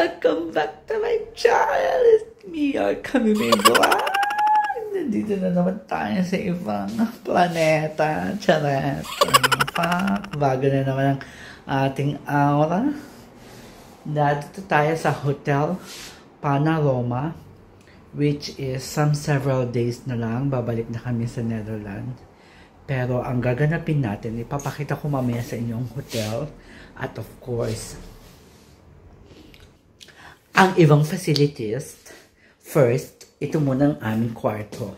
Welcome back to my channel. It's me, kami may vlog. Nandito na naman tayo sa ibang planeta. Charet. Bago na naman ang ating aura. Dito tayo sa Hotel Panorama, which is several days na lang. Babalik na kami sa Netherlands. Pero ang gaganapin natin, ipapakita ko mamaya sa inyong hotel. At of course, ang ibang facilities. First, ito muna ang aming kwarto.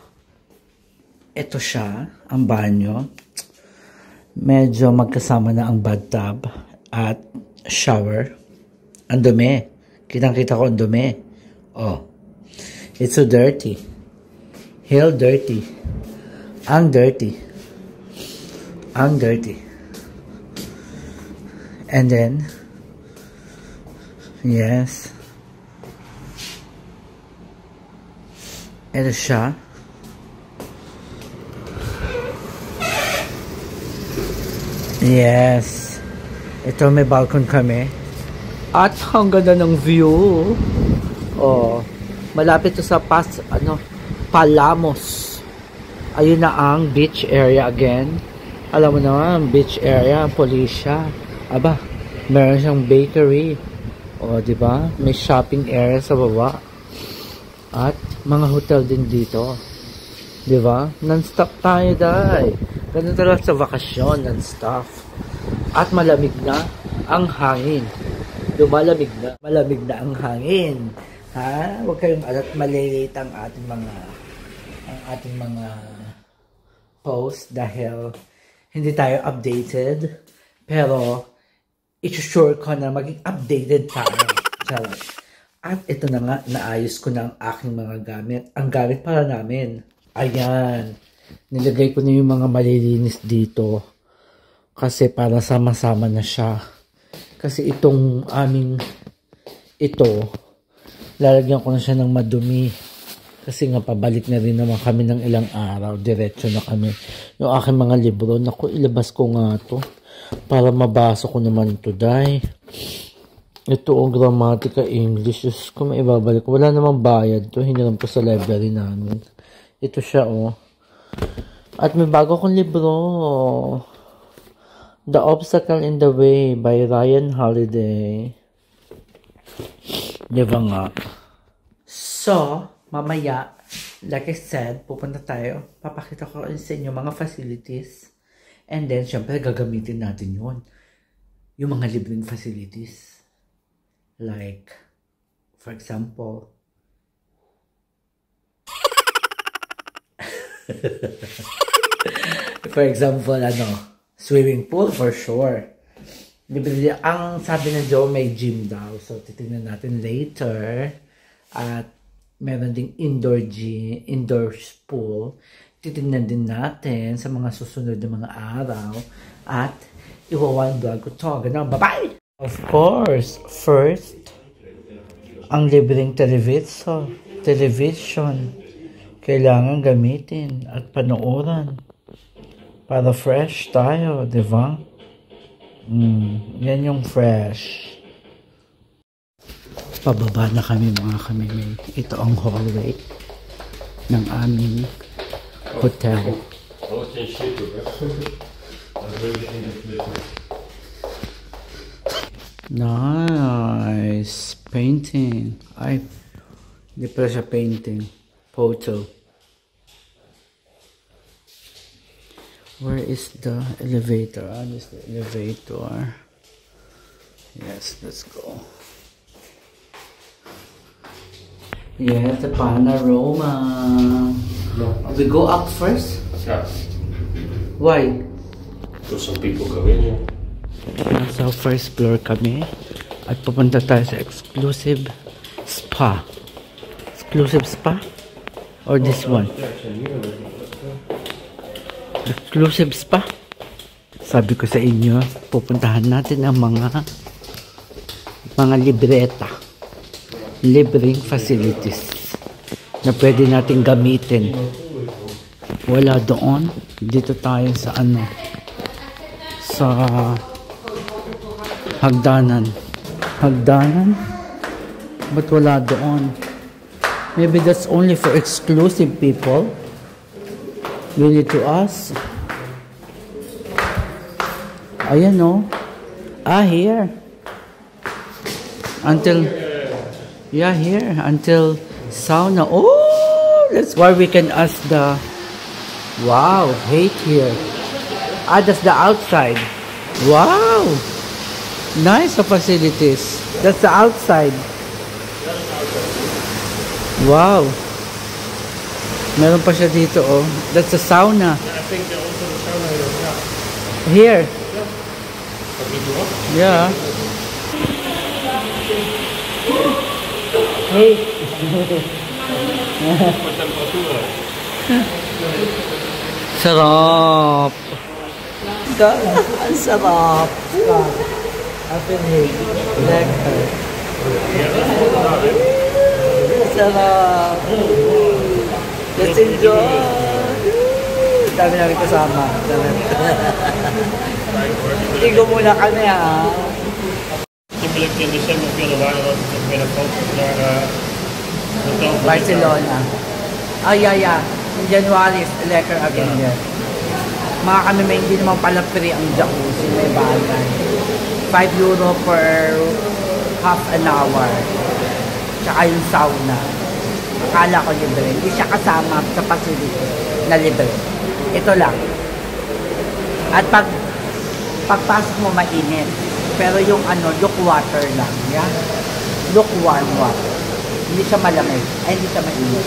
Ito siya, ang banyo. Medyo magkasama na ang bathtub at shower. Ang dumi. Kitang-kita ko ang dumi. Oh. It's so dirty. Hell dirty. Ang dirty. Ang dirty. And then, yes. Ito siya. Yes. Ito may balcony kami. At ang ganda ng view. Oh, malapit to sa Palamos. Ayun na ang beach area again. Alam mo naman, beach area, Policia. Aba, meron siyang bakery. O, di ba? May shopping area sa baba. At mga hotel din dito. Di ba? Non-stop tayo, day. Ganun talaga sa vakasyon, non-stop. At malamig na ang hangin. Lumalamig na. Malamig na ang hangin. Ha? Huwag kayong alat malilate ang ating mga post dahil hindi tayo updated. Pero i-sure ko na maging updated tayo. Charot. At ito na nga, naayos ko na ang aking mga gamit. Ang gamit para namin. Ayan. Nilagay ko na yung mga malilinis dito. Kasi para sama-sama na siya. Kasi itong lalagyan ko na siya ng madumi. Kasi nga pabalik na rin naman kami ng ilang araw. Diretso na kami. Yung aking mga libro, naku, ilabas ko nga to. Para mabasa ko naman ito, day. Ito ang Grammatica English. Diyos ko, may ibabalik. Wala namang bayad to. Hiniram ko sa library namin. Ito siya, oh. At may bago akong libro. The Obstacle in the Way by Ryan Holiday. Diba nga? So, mamaya, like I said, pupunta tayo. Papakita ko sa inyo mga facilities. And then, syempre, gagamitin natin yun. Yung mga libreng facilities. Like, for example, swimming pool for sure. Libre, ang sabi ng Joe, may gym daw. So, titignan natin later. At meron ding indoor gym, indoor pool. Titignan din natin sa mga susunod na mga araw. At iwawan vlog ko to. Ganun, bye-bye! Of course, first, ang libreng television kailangan gamitin at panoorin para fresh tayo, di ba? Yan yung fresh. Pababa na kami mga kamimay. Ito ang hallway ng aming hotel. Nice painting. Ay, hindi pala siya painting. Photo. Where is the elevator? This is the elevator. Yes, let's go. Yeah, the panorama. We go up first? Yeah. Why? So some people go in here. Nasa first floor kami at pupunta tayo sa exclusive spa. Exclusive spa? Or this one? Exclusive spa? Sabi ko sa inyo, pupuntahan natin ang mga libreta. Libreng facilities na pwede natin gamitin. Wala doon. Dito tayo sa hagdanan. But wala doon. Maybe that's only for exclusive people. Really to us. Ayan no. Here. Until, yeah, here. Until sauna. Oh, that's where we can ask the, wow, hate here. That's the outside. Wow. Nice facilities. That's the outside. Wow. Meron pa siya dito, oh. That's a sauna. I think also the sauna here. Yeah. Yeah. Hey. Sarap. Ang sarap. Lekker. Sarap. Let's enjoy. Dami namin kasama. Ligo muna kami ha. Typelijk in december willen wij met een foto naar Hotel Barcelona. Yeah. In January, lekker again there. Mga kami may hindi naman pala free ang jacuzzi. May bagay. €5 per half an hour. Tsaka yung sauna. Akala ko libre. Hindi siya kasama sa facility na libre. Ito lang. At pagpasok mo mainit. Pero yung lukewater lang. Yeah? Lukewarm water. Hindi siya malamig. Ay, hindi siya mainit.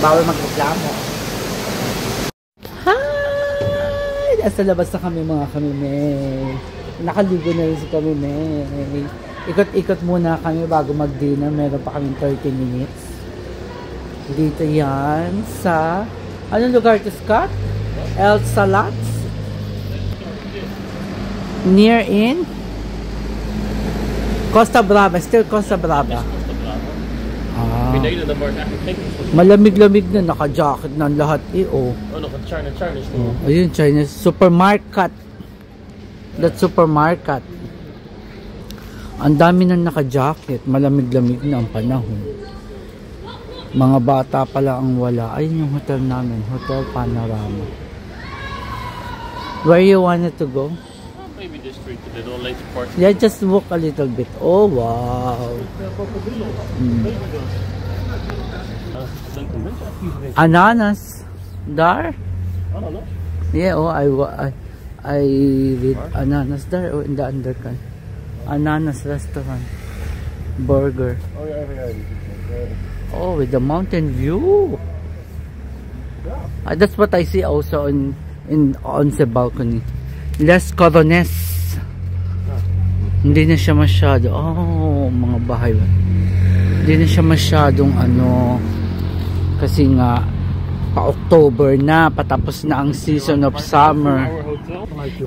Bawal magreklamo. Hi! Nasa labas na kami mga kamimay. Nakaligo na rin si kamimay. Ikot-ikot muna kami bago mag-dinner. Meron pa kami 30 minutes. Dito yan sa... Anong lugar to, Scott? El Salats? Near in? Costa Brava. Still Costa Brava. Beneden dan waar het eigenlijk geen is. Malamig-lamig na. Naka-jacket na lahat eh. Oh. Nog een China store. Ayun, Chinese supermarket. That supermarket. Ang dami na naka-jacket. Malamig-lamig na ang panahon. Mga bata pala ang wala. Ayun yung hotel namin. Hotel Panorama. Where you wanted to go? Maybe this street to the later part. Yeah, just walk a little bit. Oh, wow. Ananas. There? Ananas? Yeah, oh, I read ananas there. Oh, in the undercut. Ananas restaurant. Burger. Oh, yeah. Oh, with the mountain view. That's what I see also on the balcony. Les Corones. Hindi na siya masyado. Oh, mga bahay. Hindi na siya masyadong kasi nga pa-October na, patapos na ang season of summer.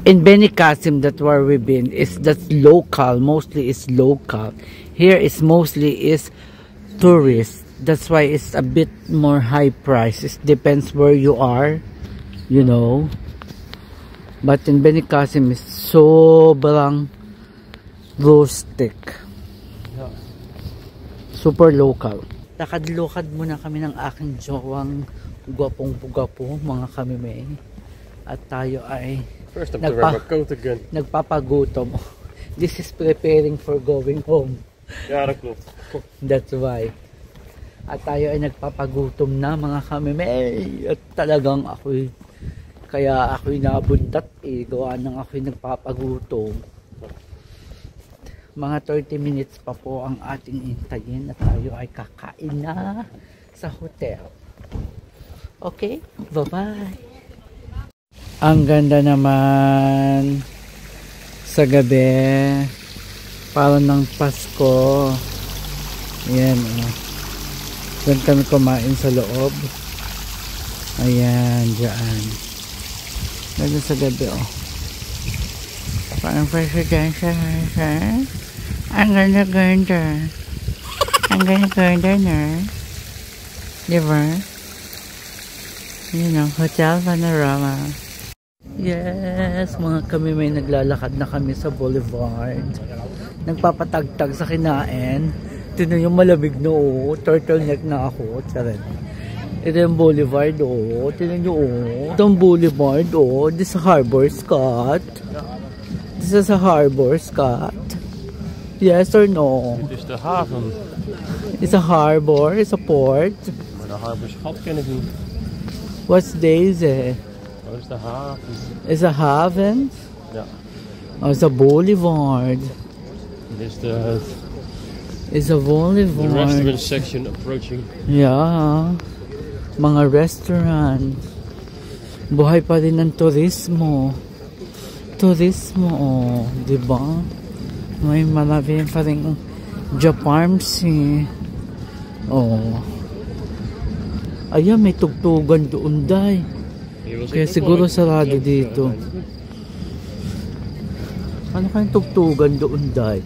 In Benicassim, that's where we've been, that's local, mostly is local. Here is mostly is tourist. That's why it's a bit more high price. It depends where you are, you know. But in Benicassim is sobrang rustic. Super local. Lakad-lukad muna kami ng aking jowang gwapong-gwapo, mga kami may. At tayo ay First time to wear my coat again. Nagpapagutom. This is preparing for going home. Ja, dat klopt. That's why. At tayo ay nagpapagutom na, mga kami may. At talagang kaya ako'y nabuntat gawa ng ako'y nagpapagutom. Mga 30 minutes pa po ang ating hintayin at tayo ay kakain na sa hotel. Okay? Bye-bye! Ang ganda naman sa gabi. Parang ng Pasko. Ayan. Doon kami kumain sa loob. Ayan, dyan. Ganda sa gabi, oh. Parang presidential, sir. Ang ganda-ganda. Ang ganda-ganda na. Diba? Yun ang Hotel Panorama. Yes, mga kami may naglalakad na kami sa boulevard. nagpapatagtag sa kinain. Tignan yung malamig na turtleneck na ako. Charan. Ito yung boulevard tignan nyo Itong boulevard This is a harbor, Scott. This is a harbor, Scott. Yes or no? It's the haven. It's a harbor, it's a port. Maar de harborschap ken ik niet. What's deze? Dat is de haven. It's a haven? Ja. Oh, it's a boulevard. Dit is de... It's a boulevard. The restaurant section approaching. Yeah. Mga restaurant. Buhay pa rin ng turismo. Turismo, di ba? May marami pa rin Japarmsi. Ayan, may tugtugan doon, day. Kaya siguro sarado dito. Ano kayang tugtugan doon, day?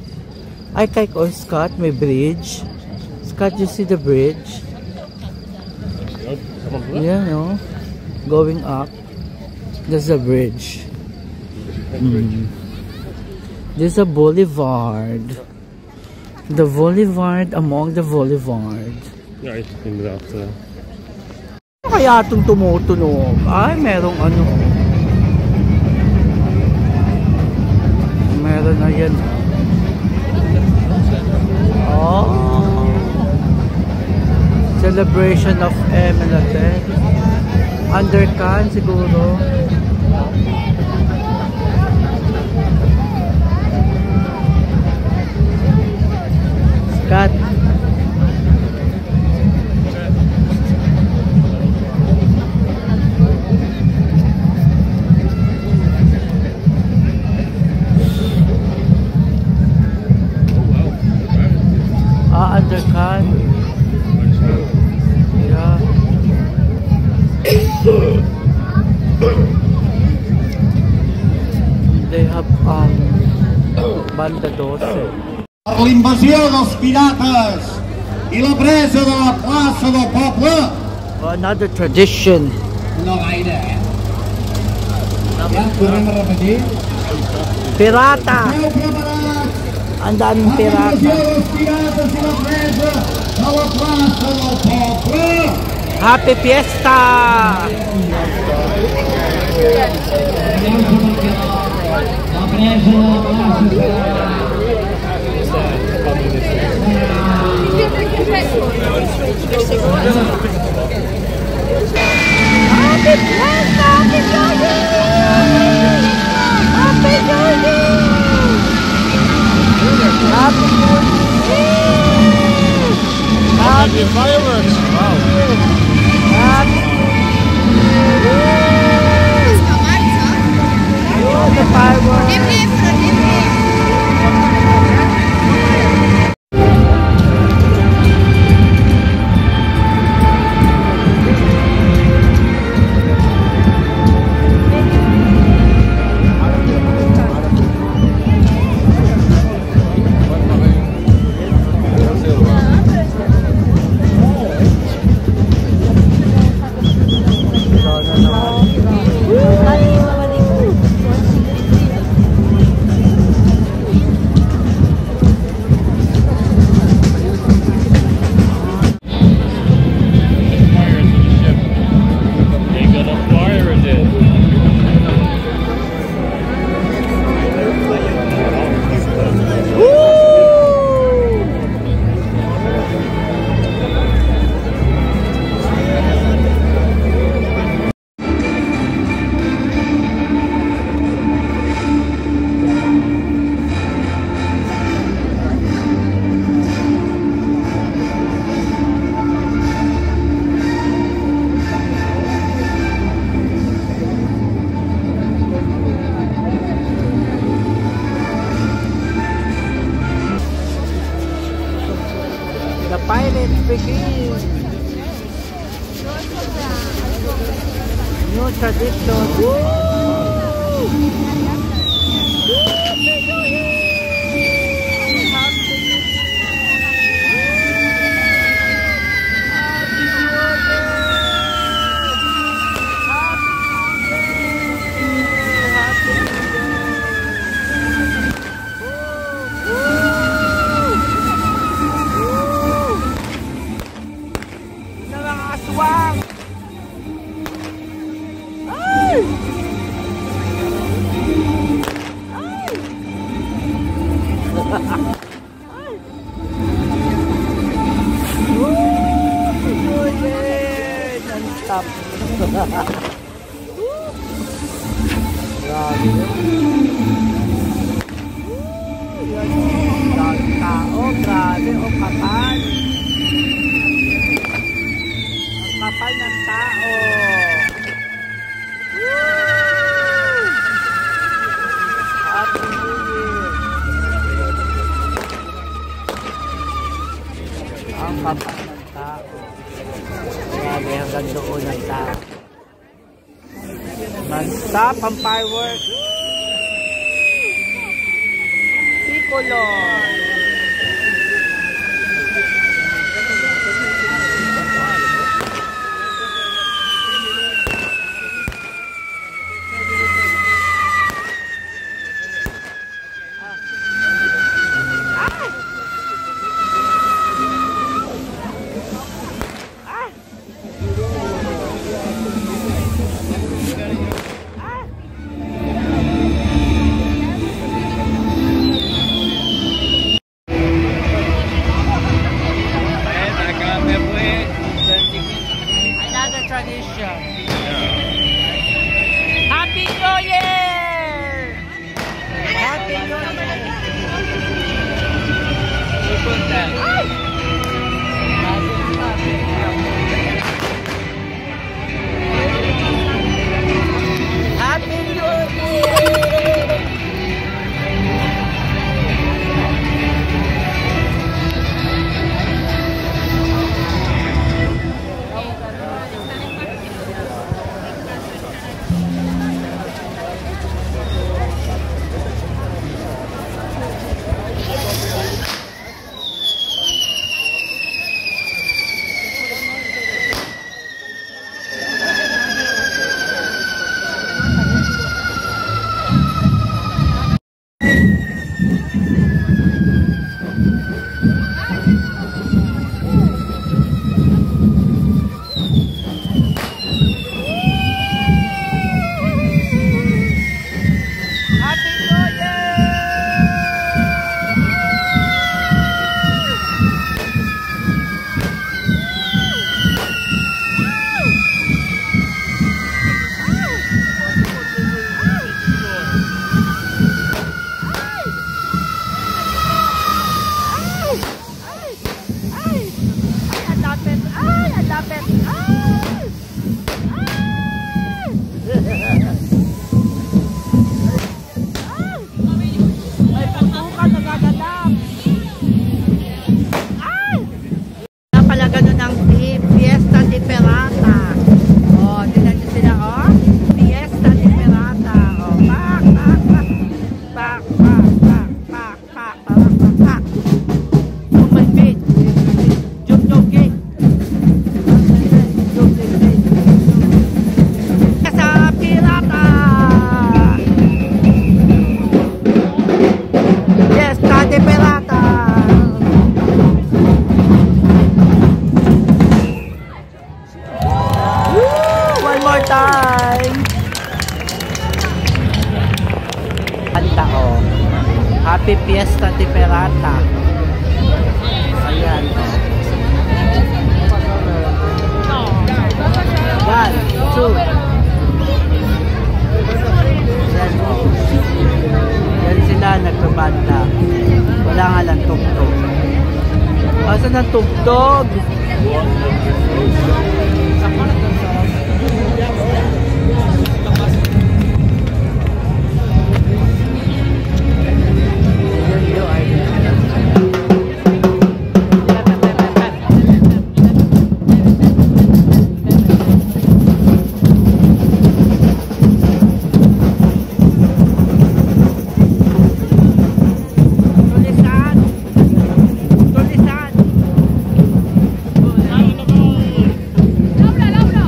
Ay, kay Scott, may bridge. Scott, you see the bridge? Yeah, no? Going up. There's a bridge. There's a boulevard. The boulevard among the boulevard. Ja, inderdaad. Ano kaya itong tumutunog? Ay, merong ano. Meron na yan. Celebration of Emelate. Undercan siguro. Scott. Undercan. Yeah. They have Banda 12. Per l'invasió dels pirates i la presa de la plaça del poble. Another tradition. No gaire, Ja, tornem a repetir. Pirata. Esteu preparats? Ang daming Per pirata. l'invasió dels pirates i la presa de la plaça del poble. Happy Fiesta! La presa de la plaça. Happy Fiesta! Happy Jordan! Happy Jordan! Happy Jordan! Happy fireworks! Wow! Happy the fireworks! The pirates begin. New tradition. Woo! Non-stop. Grabe. Daming tao, grabe, o kapal. Ang kapal ng tao. Happy New Year. Ang kapal ng tao. Grabe, hanggang doon ang tao. Non-stop ang fireworks. Picolor. Tradition. Happy New Year! Happy New Year! Happy New Year! Happy Fiesta de Pirata. Ayan. 1, 2. Yan sila nagbabanda. Wala nga lang tugtog. Asan ang tugtog? Laura, Laura.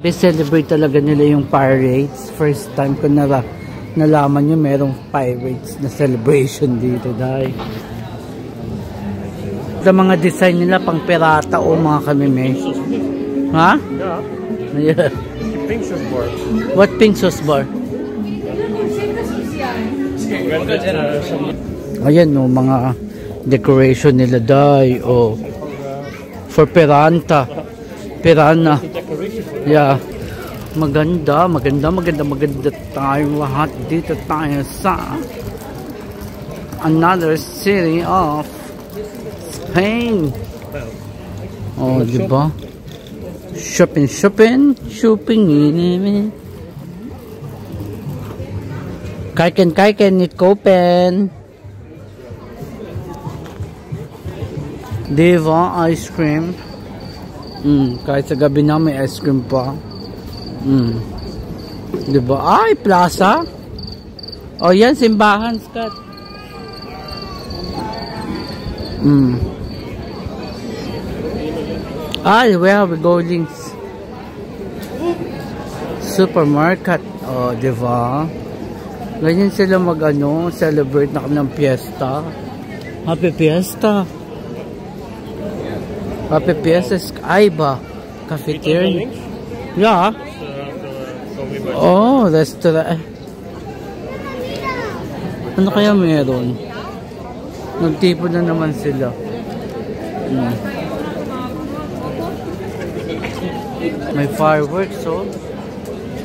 Celebrate talaga nila yung pirates. First time ko nalaman nyo merong pirates na celebration dito dahil sa mga design nila pang pirata o mga kamime. Ha? Yeah. Pink sauce bar. What pink sauce bar? Ayan no, mga decoration nila dahil for piranta. Pirana. Yeah. Maganda tayong lahat dito tayo sa another city of Spain. Oh, diba? Shopping. Kaiken ni Copen. Diba? Ice cream. Kahit sa gabi na may ice cream pa. Diba? Ay, plaza. O yan, simbahan, Scott. Ay, where are we going? Supermarket. O, diba? Ganyan sila celebrate na ng fiesta. Happy fiesta. Happy Fiesta ay ba? Cafeteria? Yeah. Oh, restaurant. Ano kaya meron? Nagtipon na naman sila. May fireworks, oh.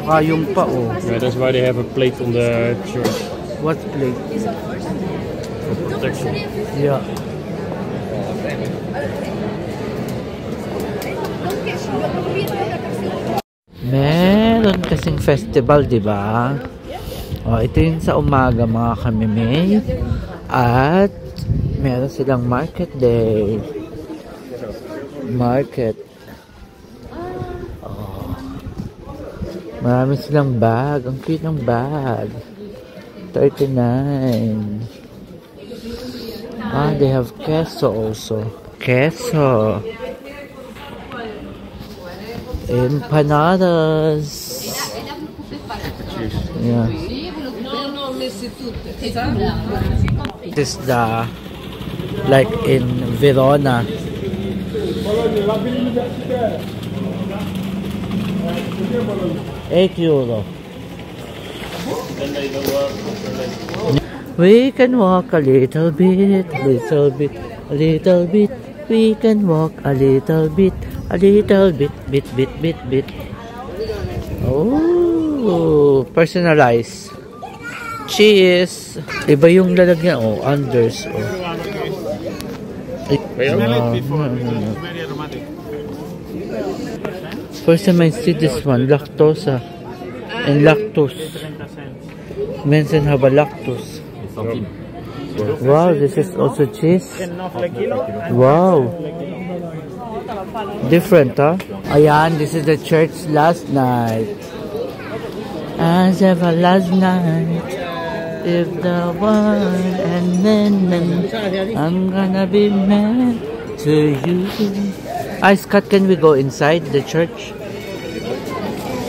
Saka yung pa, oh. Yeah, that's why they have a plate on the church. What plate? For protection. Yeah. Meron kasing festival, di ba? O, ito yung sa umaga mga kamimay. At meron silang market day. Market. Oh. Marami silang bag. Ang cute ng bag. 39. Ah, they have queso also. Queso. Empanadas. Yeah. This is the like in Verona. €8. We can walk a little bit. We can walk a little bit. Bit. Oh, personalized. Cheese. Iba yung lalagyan. Oh, unders. Oh. First time I see this one. Lactosa. And lactose. Mensen have a lactose. Wow, this is also cheese. Wow. Different, huh? Ayan, this is the church last night. As ever last night, if the one and then I'm gonna be mad to you. Scott, can we go inside the church?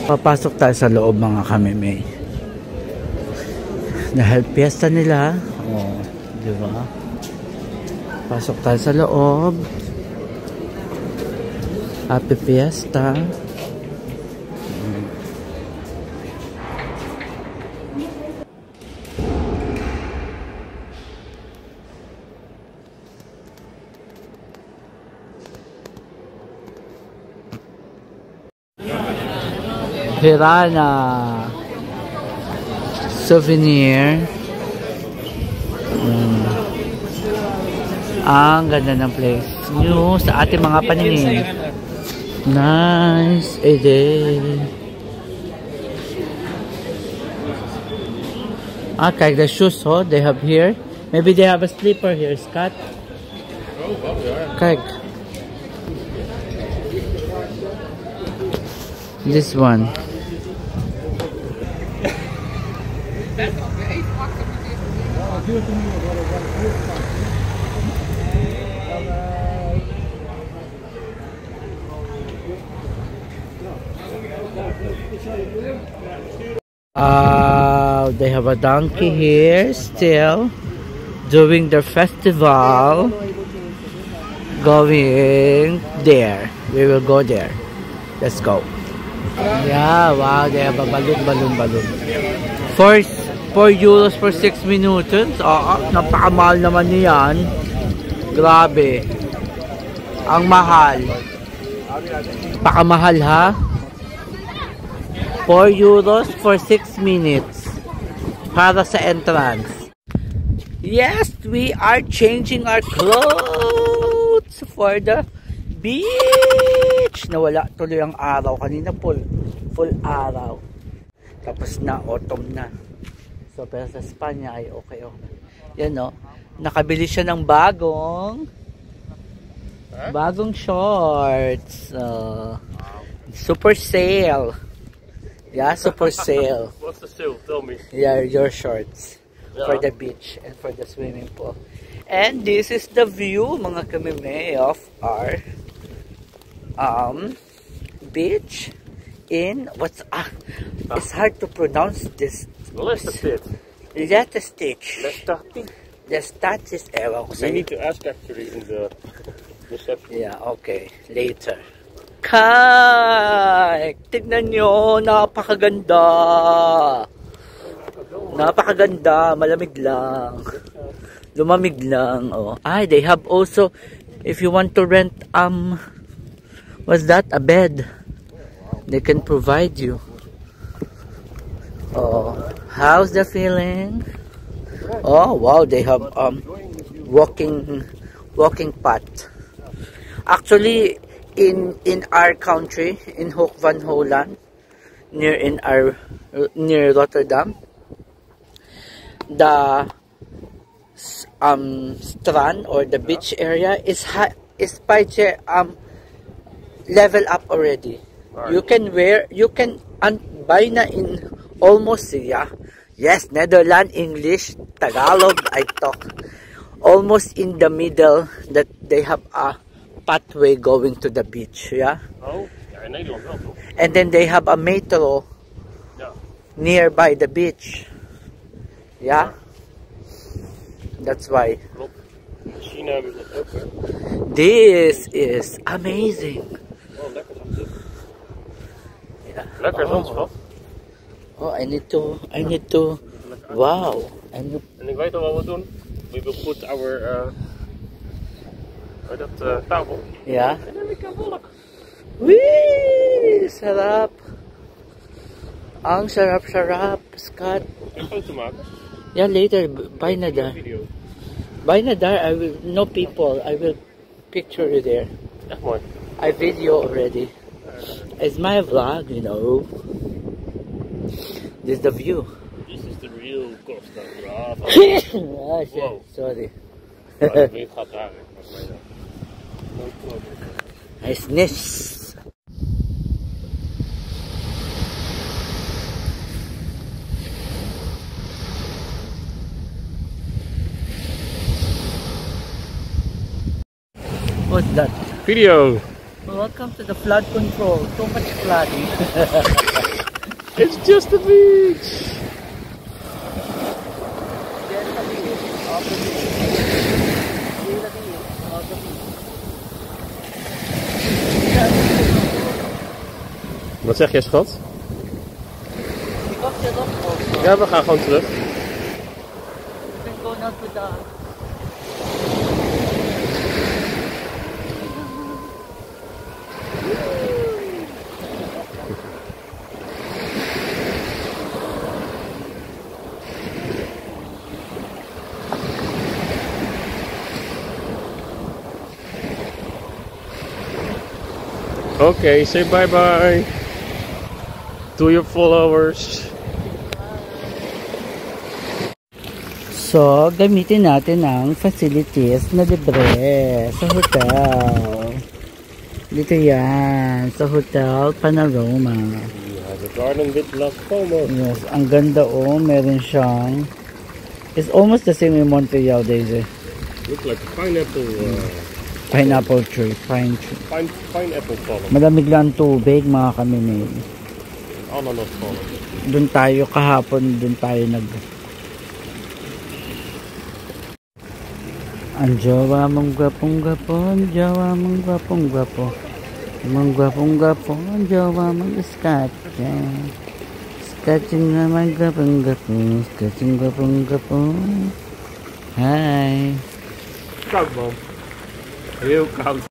Papasok tayo sa loob mga kamimay. Dahil piyesta nila. Oh, di ba? Pasok tayo sa loob. Happy Fiesta. Pirana souvenir. Ang ganda ng place. New sa ating mga paningin. Nice day. Okay, the shoes, oh, they have here. Maybe they have a slipper here, Scott. Okay. This one. They have a donkey here still doing their festival. Going there. We will go there. Let's go. Yeah, wow, they have a balloon. 4 euros for 6 minutes. Napakamahal naman niyan. Grabe. Ang mahal. Pakamahal ha. 4 euros for 6 minutes. Para sa entrance. Yes, we are changing our clothes for the beach. Nawala tuloy ang araw. Kanina full araw. Tapos na, autumn na. So, pero sa Espanya ay okay. Yan no. Nakabili siya ng bagong shorts. Super sale. Yeah, super sale. What's the sale? Tell me. Yeah, your shorts. Yeah. For the beach and for the swimming pool. And this is the view, mga kamime, of our beach in it's hard to pronounce this. Leicester. We need to ask actually in the reception. Yeah, okay. Later. Kai! Tignan nyo, napakaganda. Napakaganda, malamig lang. Lumamig lang, oh. They have also, if you want to rent, what's that? A bed. They can provide you. Oh, how's the feeling? Oh, wow, they have, walking path. Actually, in our country, in Hoek van Holland, near Rotterdam, the strand or the beach area is level up already. Right. You can buy na in almost yes, Netherlands, English, Tagalog, I talk. Almost in the middle that they have a pathway going to the beach, yeah? Oh, yeah, in Nederland wel, toch? And then they have a metro nearby the beach. Yeah? That's why. Klopt. China hebben ze dat ook, hè? This is amazing. Oh, lekker zand. Yeah. Lekker zandschap. Oh, I need to. Wow. En ik weet al wat we doen. We will put our tafel. Yeah. En dan lekker volk. Wee! Sarap. Ang sarap, Scott. Een foto maken. Yeah, later. Bye na daar. Video. Bye na daar. I will, no people. I will picture you there. Echt mooi. I video already. It's my vlog, you know. This is the view. This is the real Costa Brava. Oh, shit. Wow. Sorry. Het gaat daar. Nice. What's that? Video. Welcome to the flood control. So much flooding. It's just the beach. Wat zeg jij, schat? Ja, we gaan gewoon terug. Okay, say bye-bye to your followers. So, gamitin natin ang facilities na libre sa hotel. Dito yan, sa Hotel Panorama. Yeah, the garden with Las Palmas. Yes, ang ganda meron siyang, it's almost the same in Montreal, Daisy. Looks like pineapple. Pineapple tree, pine tree. Pineapple column. Malamig lang tubig, mga kamimig. ananas falan. Doon tayo kahapon, doon tayo ang jowa mong gwapong-gwapo, ang jowa mong gwapong-gwapo. Mong gwapong-gwapo, ang jowa mong iskatcha. Iskatching naman gwapong-gwapo, iskatching gwapong-gwapo. Hi. Come, Mom. Here comes.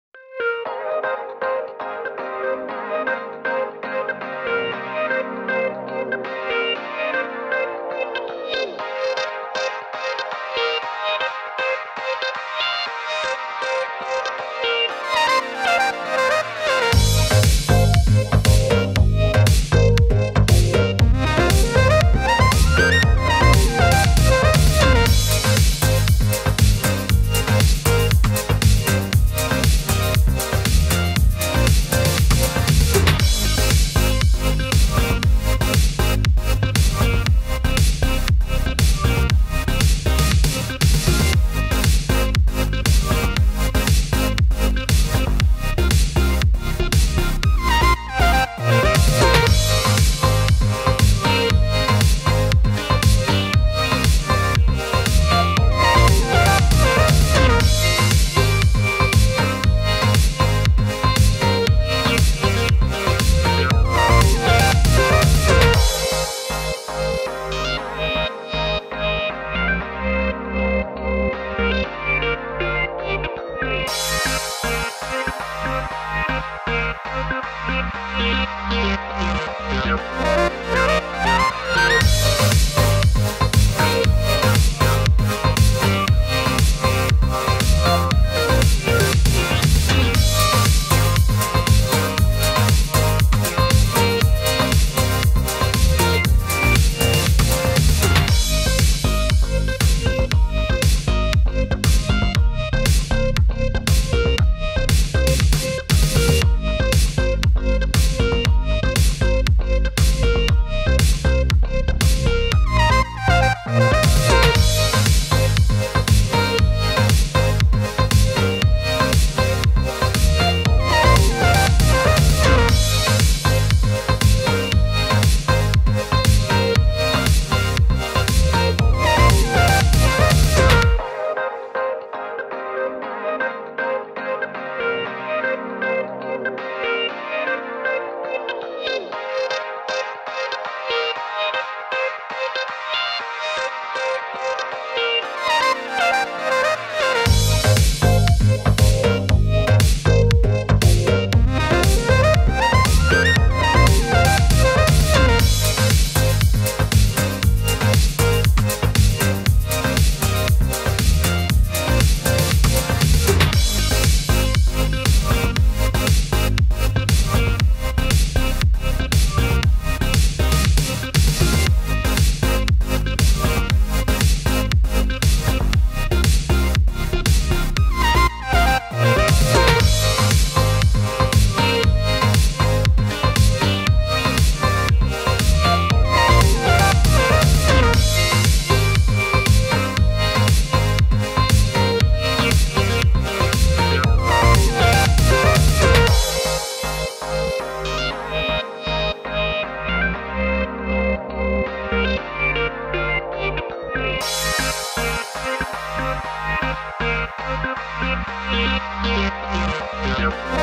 Yep.